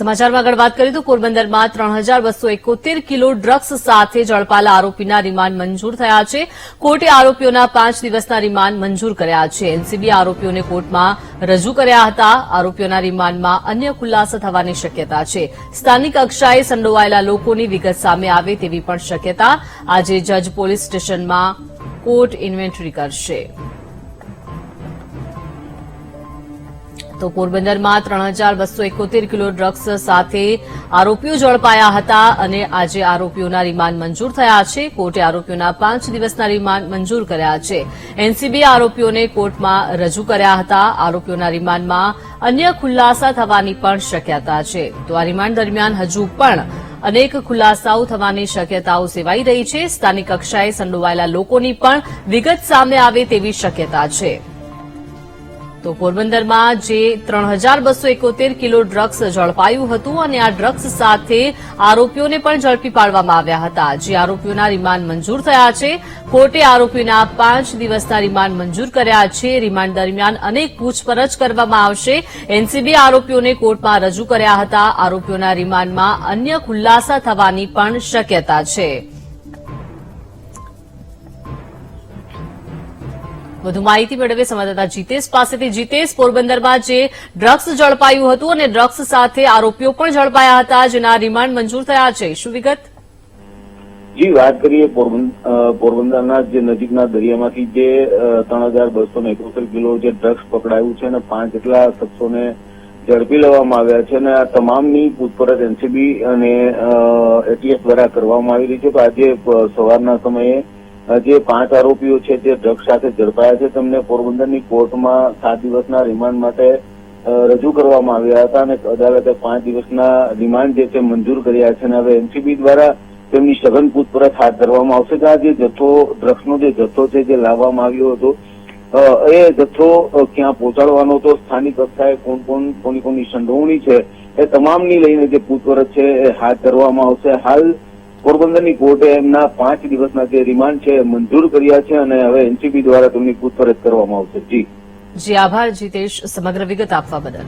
સમાચારમાં આગળ વાત કરીએ તો પોરબંદરમાં 3271 કિલો ડ્રગ્સ સાથે ઝડપાયેલા આરોપીના રિમાન્ડ મંજૂર થયા છે. કોર્ટે આરોપીઓના 5 દિવસના રિમાન્ડ મંજૂર કર્યા છે. એનસીબી આરોપીઓને કોર્ટમાં રજૂ કર્યા હતા. આરોપીઓના રિમાન્ડમાં અન્ય ખુલાસા થવાની શક્યતા છે. સ્થાનિક કક્ષાએ સંડોવાયેલા લોકોની વિગત સામે આવે તેવી પણ શક્યતા. આજે જજ પોલીસ સ્ટેશનમાં કોર્ટ ઇન્વેન્ટરી કરશે. તો પોરબંદરમાં 3271 કિલો ડ્રગ્સ સાથે આરોપીઓ ઝડપાયા હતા અને આજે આરોપીઓના રિમાન્ડ મંજૂર થયા છે. કોર્ટે આરોપીઓના 5 દિવસના રિમાન્ડ મંજૂર કર્યા છે. એનસીબી આરોપીઓને કોર્ટમાં રજૂ કર્યા હતા. આરોપીઓના રિમાન્ડમાં અન્ય ખુલાસા થવાની પણ શક્યતા છે. તો આ રિમાન્ડ દરમિયાન હજુ પણ અનેક ખુલાસાઓ થવાની શક્યતાઓ સેવાઈ રહી છે. સ્થાનિક કક્ષાએ સંડોવાયેલા લોકોની પણ વિગત સામે આવે તેવી શક્યતા છે. તો પોરબંદરમાં જે 3271 કિલો ડ્રગ્સ ઝડપાયું હતું અને આ ડ્રગ્સ સાથે આરોપીઓને પણ ઝડપી પાડવામાં આવ્યા હતા. જે આરોપીઓના રિમાન્ડ મંજૂર થયા છે. કોર્ટે આરોપીના 5 દિવસના રિમાન્ડ મંજૂર કર્યા છે. રિમાન્ડ દરમિયાન અનેક પૂછપરછ કરવામાં આવશે. એનસીબી આરોપીઓને કોર્ટમાં રજૂ કર્યા હતા. આરોપીઓના રિમાન્ડમાં અન્ય ખુલાસા થવાની પણ શક્યતા છે. વધુ માહિતી મેળવીએ સંવાદદાતા જીતેશ પાસેથી. જીતેશ, પોરબંદરમાં જે ડ્રગ્સ ઝડપાયું હતું અને ડ્રગ્સ સાથે આરોપીઓ પણ ઝડપાયા હતા જેના રિમાન્ડ મંજૂર થયા છે, શું વિગત? જી, વાત કરીએ પોરબંદરના જે નજીકના દરિયામાંથી જે 3271 કિલો જે ડ્રગ્સ પકડાયું છે અને 5 જેટલા શખ્સોને ઝડપી લેવામાં આવ્યા છે અને આ તમામની પૂછપરછ એનસીબી અને એટીએસ દ્વારા કરવામાં આવી રહી છે. તો આજે સવારના સમયે જે 5 આરોપીઓ છે જે ડ્રગ્સ સાથે ઝડપાયા છે તેમને પોરબંદરની કોર્ટમાં 7 દિવસના રિમાન્ડ માટે રજૂ કરવામાં આવ્યા હતા અને અદાલતે 5 દિવસના રિમાન્ડ જે છે મંજૂર કર્યા છે અને હવે એનસીબી દ્વારા તેમની સઘન પૂછપરછ હાથ ધરવામાં આવશે કે આ જે જથ્થો ડ્રગ્સનો જે જથ્થો છે જે લાવવામાં આવ્યો હતો એ જથ્થો ક્યાં પહોંચાડવાનો હતો, સ્થાનિક કક્ષાએ કોની સંડોવણી છે એ તમામની લઈને જે પૂછપરછ છે એ હાથ ધરવામાં આવશે. હાલ પોરબંદરની કોર્ટે એમના 5 દિવસના જે રિમાન્ડ છે મંજૂર કર્યા છે અને હવે એનસીબી દ્વારા તેમની પૂછપરછ કરવામાં આવશે. જી આભાર જીતેશ, સમગ્ર વિગત આપવા બદલ.